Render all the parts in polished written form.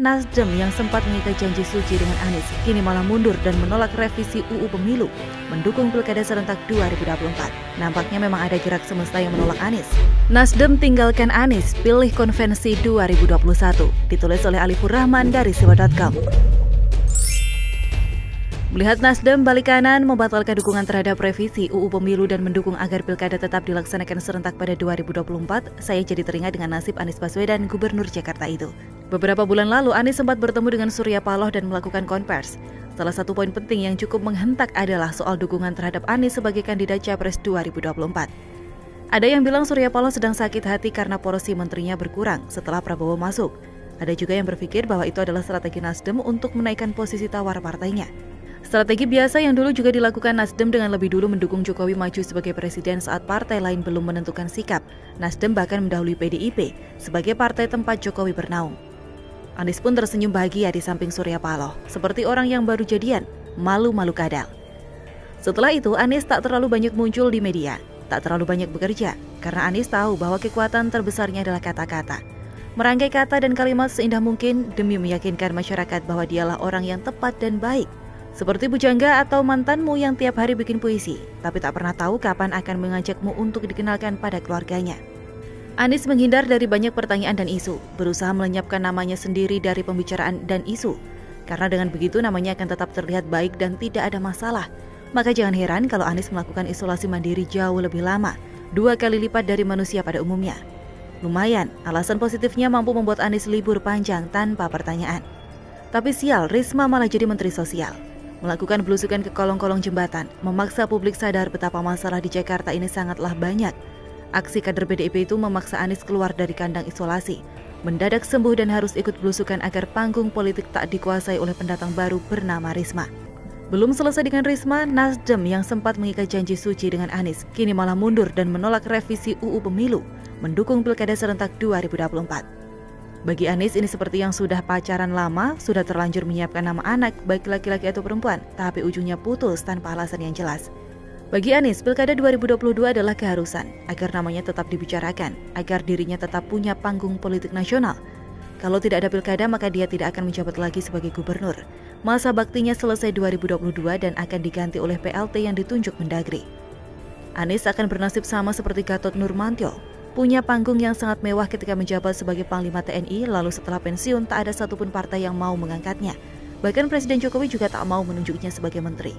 Nasdem yang sempat mengikat janji suci dengan Anies kini malah mundur dan menolak revisi UU Pemilu, mendukung Pilkada serentak 2024. Nampaknya memang ada gerak semesta yang menolak Anies. Nasdem tinggalkan Anies, pilih konvensi 2021, ditulis oleh Alifur Rahman dari siwa.com. Melihat Nasdem balik kanan membatalkan dukungan terhadap revisi UU Pemilu dan mendukung agar Pilkada tetap dilaksanakan serentak pada 2024, saya jadi teringat dengan nasib Anies Baswedan, Gubernur Jakarta itu. Beberapa bulan lalu, Anies sempat bertemu dengan Surya Paloh dan melakukan konvers. Salah satu poin penting yang cukup menghentak adalah soal dukungan terhadap Anies sebagai kandidat Capres 2024. Ada yang bilang Surya Paloh sedang sakit hati karena porsi menterinya berkurang setelah Prabowo masuk. Ada juga yang berpikir bahwa itu adalah strategi Nasdem untuk menaikkan posisi tawar partainya. Strategi biasa yang dulu juga dilakukan Nasdem dengan lebih dulu mendukung Jokowi maju sebagai presiden saat partai lain belum menentukan sikap. Nasdem bahkan mendahului PDIP sebagai partai tempat Jokowi bernaung. Anies pun tersenyum bahagia di samping Surya Paloh, seperti orang yang baru jadian, malu-malu kadal. Setelah itu, Anies tak terlalu banyak muncul di media, tak terlalu banyak bekerja, karena Anies tahu bahwa kekuatan terbesarnya adalah kata-kata. Merangkai kata dan kalimat seindah mungkin demi meyakinkan masyarakat bahwa dialah orang yang tepat dan baik. Seperti bujangga atau mantanmu yang tiap hari bikin puisi, tapi tak pernah tahu kapan akan mengajakmu untuk dikenalkan pada keluarganya. Anies menghindar dari banyak pertanyaan dan isu, berusaha melenyapkan namanya sendiri dari pembicaraan dan isu. Karena dengan begitu namanya akan tetap terlihat baik dan tidak ada masalah. Maka jangan heran kalau Anies melakukan isolasi mandiri jauh lebih lama, 2 kali lipat dari manusia pada umumnya. Lumayan, alasan positifnya mampu membuat Anies libur panjang tanpa pertanyaan. Tapi sial, Risma malah jadi Menteri Sosial. Melakukan belusukan ke kolong-kolong jembatan, memaksa publik sadar betapa masalah di Jakarta ini sangatlah banyak. Aksi kader PDIP itu memaksa Anies keluar dari kandang isolasi, mendadak sembuh dan harus ikut belusukan agar panggung politik tak dikuasai oleh pendatang baru bernama Risma. Belum selesai dengan Risma, Nasdem yang sempat mengikat janji suci dengan Anies kini malah mundur dan menolak revisi UU Pemilu, mendukung Pilkada serentak 2024. Bagi Anies ini seperti yang sudah pacaran lama, sudah terlanjur menyiapkan nama anak baik laki-laki atau perempuan, tapi ujungnya putus tanpa alasan yang jelas. Bagi Anies, Pilkada 2022 adalah keharusan agar namanya tetap dibicarakan, agar dirinya tetap punya panggung politik nasional. Kalau tidak ada Pilkada, maka dia tidak akan menjabat lagi sebagai gubernur. Masa baktinya selesai 2022 dan akan diganti oleh PLT yang ditunjuk Mendagri. Anies akan bernasib sama seperti Gatot Nurmantio, punya panggung yang sangat mewah ketika menjabat sebagai Panglima TNI, lalu setelah pensiun tak ada satupun partai yang mau mengangkatnya. Bahkan Presiden Jokowi juga tak mau menunjuknya sebagai menteri.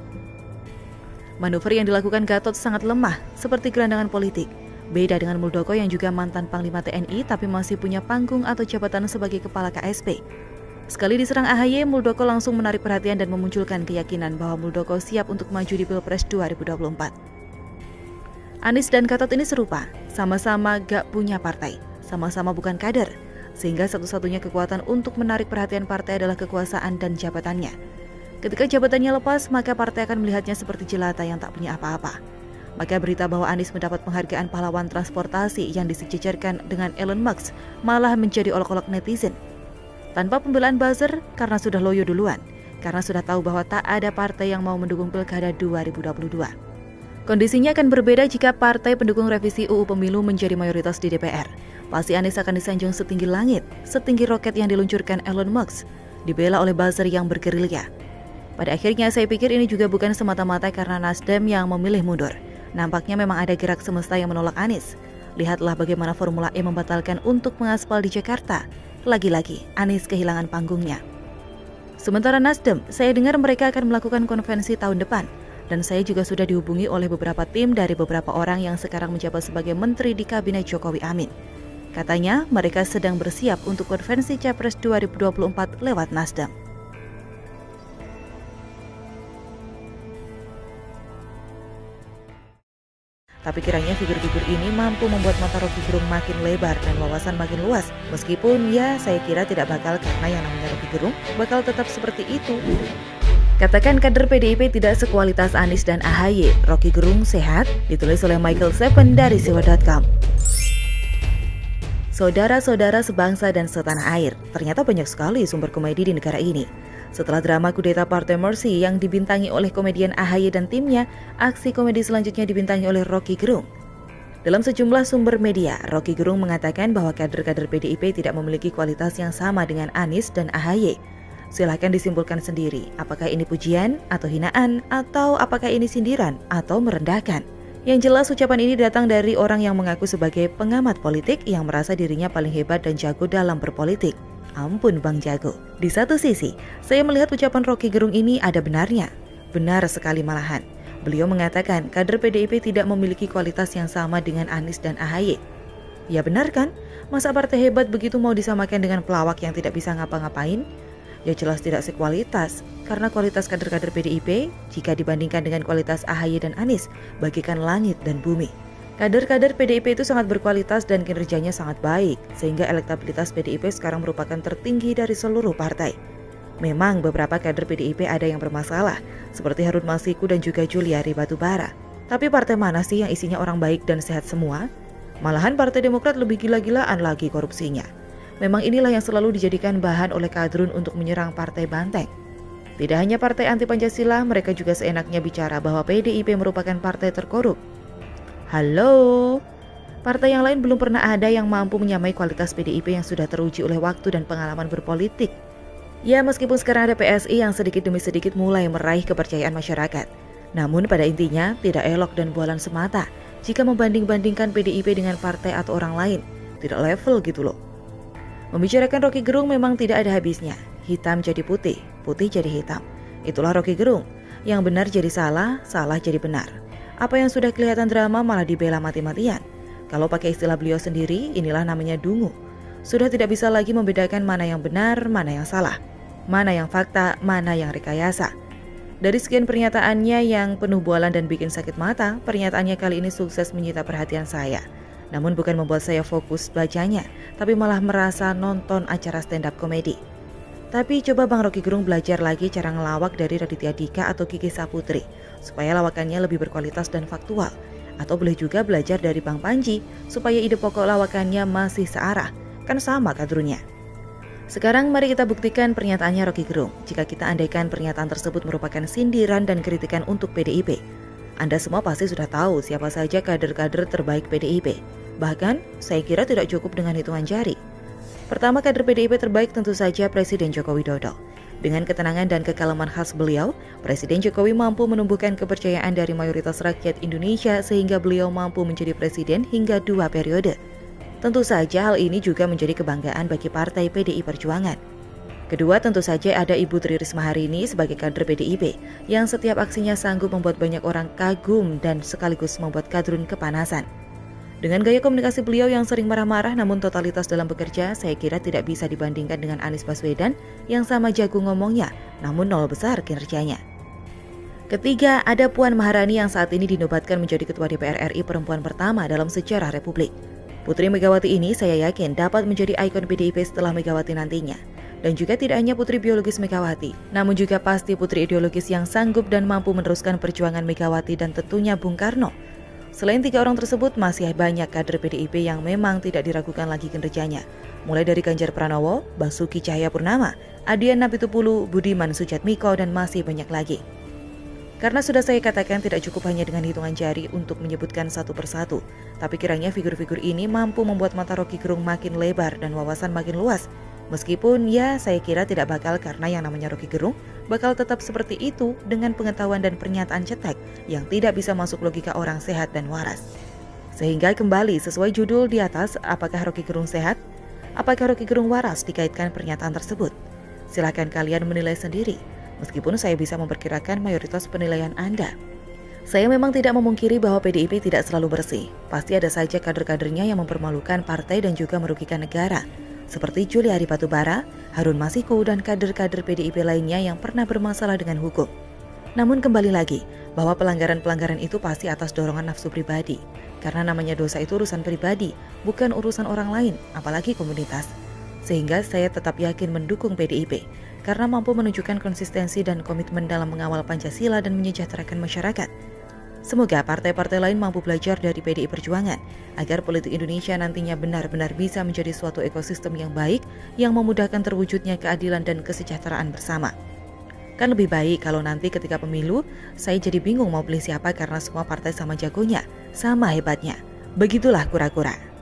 Manuver yang dilakukan Gatot sangat lemah, seperti gelandangan politik. Beda dengan Muldoko yang juga mantan Panglima TNI tapi masih punya panggung atau jabatan sebagai Kepala KSP. Sekali diserang AHY, Muldoko langsung menarik perhatian dan memunculkan keyakinan bahwa Muldoko siap untuk maju di Pilpres 2024. Anies dan Gatot ini serupa, sama-sama gak punya partai, sama-sama bukan kader, sehingga satu-satunya kekuatan untuk menarik perhatian partai adalah kekuasaan dan jabatannya. Ketika jabatannya lepas, maka partai akan melihatnya seperti jelata yang tak punya apa-apa. Maka berita bahwa Anies mendapat penghargaan pahlawan transportasi yang disejajarkan dengan Elon Musk malah menjadi olok-olok netizen. Tanpa pembelaan buzzer, karena sudah loyo duluan, karena sudah tahu bahwa tak ada partai yang mau mendukung Pilkada 2022. Kondisinya akan berbeda jika partai pendukung revisi UU Pemilu menjadi mayoritas di DPR. Pasti Anies akan disanjung setinggi langit, setinggi roket yang diluncurkan Elon Musk, dibela oleh buzzer yang bergerilya. Pada akhirnya saya pikir ini juga bukan semata-mata karena Nasdem yang memilih mundur. Nampaknya memang ada gerak semesta yang menolak Anies. Lihatlah bagaimana Formula E membatalkan untuk mengaspal di Jakarta. Lagi-lagi Anies kehilangan panggungnya. Sementara Nasdem, saya dengar mereka akan melakukan konvensi tahun depan. Dan saya juga sudah dihubungi oleh beberapa tim dari beberapa orang yang sekarang menjabat sebagai menteri di kabinet Jokowi Amin. Katanya mereka sedang bersiap untuk konvensi Capres 2024 lewat Nasdem. Tapi kiranya figur-figur ini mampu membuat mata Rocky Gerung makin lebar dan wawasan makin luas. Meskipun ya saya kira tidak bakal karena yang namanya Rocky Gerung bakal tetap seperti itu. Katakan kader PDIP tidak sekualitas Anies dan AHY, Rocky Gerung sehat, ditulis oleh Michael Seven dari siwa.com. Saudara-saudara sebangsa dan setanah air, ternyata banyak sekali sumber komedi di negara ini. Setelah drama kudeta Partai Mercy yang dibintangi oleh komedian AHY dan timnya, aksi komedi selanjutnya dibintangi oleh Rocky Gerung. Dalam sejumlah sumber media, Roky Gerung mengatakan bahwa kader-kader PDIP tidak memiliki kualitas yang sama dengan Anies dan AHY. Silahkan disimpulkan sendiri, apakah ini pujian atau hinaan, atau apakah ini sindiran atau merendahkan. Yang jelas ucapan ini datang dari orang yang mengaku sebagai pengamat politik yang merasa dirinya paling hebat dan jago dalam berpolitik. Ampun Bang Jago. Di satu sisi, saya melihat ucapan Roky Gerung ini ada benarnya. Benar sekali malahan. Beliau mengatakan kader PDIP tidak memiliki kualitas yang sama dengan Anies dan AHY. Ya benar kan? Masa partai hebat begitu mau disamakan dengan pelawak yang tidak bisa ngapa-ngapain? Ya jelas tidak sekualitas, karena kualitas kader-kader PDIP jika dibandingkan dengan kualitas AHY dan Anies bagikan langit dan bumi. Kader-kader PDIP itu sangat berkualitas dan kinerjanya sangat baik, sehingga elektabilitas PDIP sekarang merupakan tertinggi dari seluruh partai. Memang beberapa kader PDIP ada yang bermasalah, seperti Harun Masiku dan juga Juliari Batubara. Tapi partai mana sih yang isinya orang baik dan sehat semua? Malahan Partai Demokrat lebih gila-gilaan lagi korupsinya. Memang inilah yang selalu dijadikan bahan oleh kadrun untuk menyerang partai banteng. Tidak hanya partai anti Pancasila, mereka juga seenaknya bicara bahwa PDIP merupakan partai terkorup. Halo? Partai yang lain belum pernah ada yang mampu menyamai kualitas PDIP yang sudah teruji oleh waktu dan pengalaman berpolitik. Ya, meskipun sekarang ada PSI yang sedikit demi sedikit mulai meraih kepercayaan masyarakat. Namun pada intinya tidak elok dan bualan semata jika membanding-bandingkan PDIP dengan partai atau orang lain. Tidak level gitu loh. Membicarakan Roky Gerung memang tidak ada habisnya. Hitam jadi putih, putih jadi hitam. Itulah Roky Gerung. Yang benar jadi salah, salah jadi benar. Apa yang sudah kelihatan drama malah dibela mati-matian. Kalau pakai istilah beliau sendiri, inilah namanya dungu. Sudah tidak bisa lagi membedakan mana yang benar, mana yang salah. Mana yang fakta, mana yang rekayasa. Dari sekian pernyataannya yang penuh bualan dan bikin sakit mata, pernyataannya kali ini sukses menyita perhatian saya. Namun bukan membuat saya fokus bacanya, tapi malah merasa nonton acara stand up komedi. Tapi coba Bang Roky Gerung belajar lagi cara ngelawak dari Raditya Dika atau Kiki Saputri, supaya lawakannya lebih berkualitas dan faktual. Atau boleh juga belajar dari Bang Panji, supaya ide pokok lawakannya masih searah, kan sama kadrunya. Sekarang mari kita buktikan pernyataannya Roky Gerung. Jika kita andaikan pernyataan tersebut merupakan sindiran dan kritikan untuk PDIP. Anda semua pasti sudah tahu siapa saja kader-kader terbaik PDIP. Bahkan, saya kira tidak cukup dengan hitungan jari. Pertama, kader PDIP terbaik tentu saja Presiden Joko Widodo. Dengan ketenangan dan kekalaman khas beliau, Presiden Jokowi mampu menumbuhkan kepercayaan dari mayoritas rakyat Indonesia sehingga beliau mampu menjadi presiden hingga 2 periode. Tentu saja hal ini juga menjadi kebanggaan bagi partai PDI Perjuangan. Kedua, tentu saja ada Ibu Tri Risma hari ini sebagai kader PDIP yang setiap aksinya sanggup membuat banyak orang kagum dan sekaligus membuat kadrun kepanasan. Dengan gaya komunikasi beliau yang sering marah-marah namun totalitas dalam bekerja, saya kira tidak bisa dibandingkan dengan Anies Baswedan yang sama jago ngomongnya namun nol besar kinerjanya. Ketiga, ada Puan Maharani yang saat ini dinobatkan menjadi Ketua DPR RI perempuan pertama dalam sejarah Republik. Putri Megawati ini saya yakin dapat menjadi ikon PDIP setelah Megawati nantinya. Dan juga tidak hanya putri biologis Megawati, namun juga pasti putri ideologis yang sanggup dan mampu meneruskan perjuangan Megawati dan tentunya Bung Karno. Selain 3 orang tersebut, masih banyak kader PDIP yang memang tidak diragukan lagi kinerjanya. Mulai dari Ganjar Pranowo, Basuki Cahayapurnama, Adian Apitupulu, Budiman Sujatmiko, dan masih banyak lagi. Karena sudah saya katakan tidak cukup hanya dengan hitungan jari untuk menyebutkan satu persatu, tapi kiranya figur-figur ini mampu membuat mata Roky Gerung makin lebar dan wawasan makin luas. Meskipun ya saya kira tidak bakal karena yang namanya Roky Gerung bakal tetap seperti itu dengan pengetahuan dan pernyataan cetek yang tidak bisa masuk logika orang sehat dan waras. Sehingga kembali sesuai judul di atas, apakah Roky Gerung sehat? Apakah Roky Gerung waras dikaitkan pernyataan tersebut? Silahkan kalian menilai sendiri. Meskipun saya bisa memperkirakan mayoritas penilaian Anda. Saya memang tidak memungkiri bahwa PDIP tidak selalu bersih. Pasti ada saja kader-kadernya yang mempermalukan partai dan juga merugikan negara. Seperti Juliari Batubara, Harun Masiku, dan kader-kader PDIP lainnya yang pernah bermasalah dengan hukum. Namun kembali lagi, bahwa pelanggaran-pelanggaran itu pasti atas dorongan nafsu pribadi. Karena namanya dosa itu urusan pribadi, bukan urusan orang lain, apalagi komunitas. Sehingga saya tetap yakin mendukung PDIP. Karena mampu menunjukkan konsistensi dan komitmen dalam mengawal Pancasila dan menyejahterakan masyarakat. Semoga partai-partai lain mampu belajar dari PDI Perjuangan, agar politik Indonesia nantinya benar-benar bisa menjadi suatu ekosistem yang baik, yang memudahkan terwujudnya keadilan dan kesejahteraan bersama. Kan lebih baik kalau nanti ketika pemilu, saya jadi bingung mau pilih siapa karena semua partai sama jagonya, sama hebatnya. Begitulah kura-kura.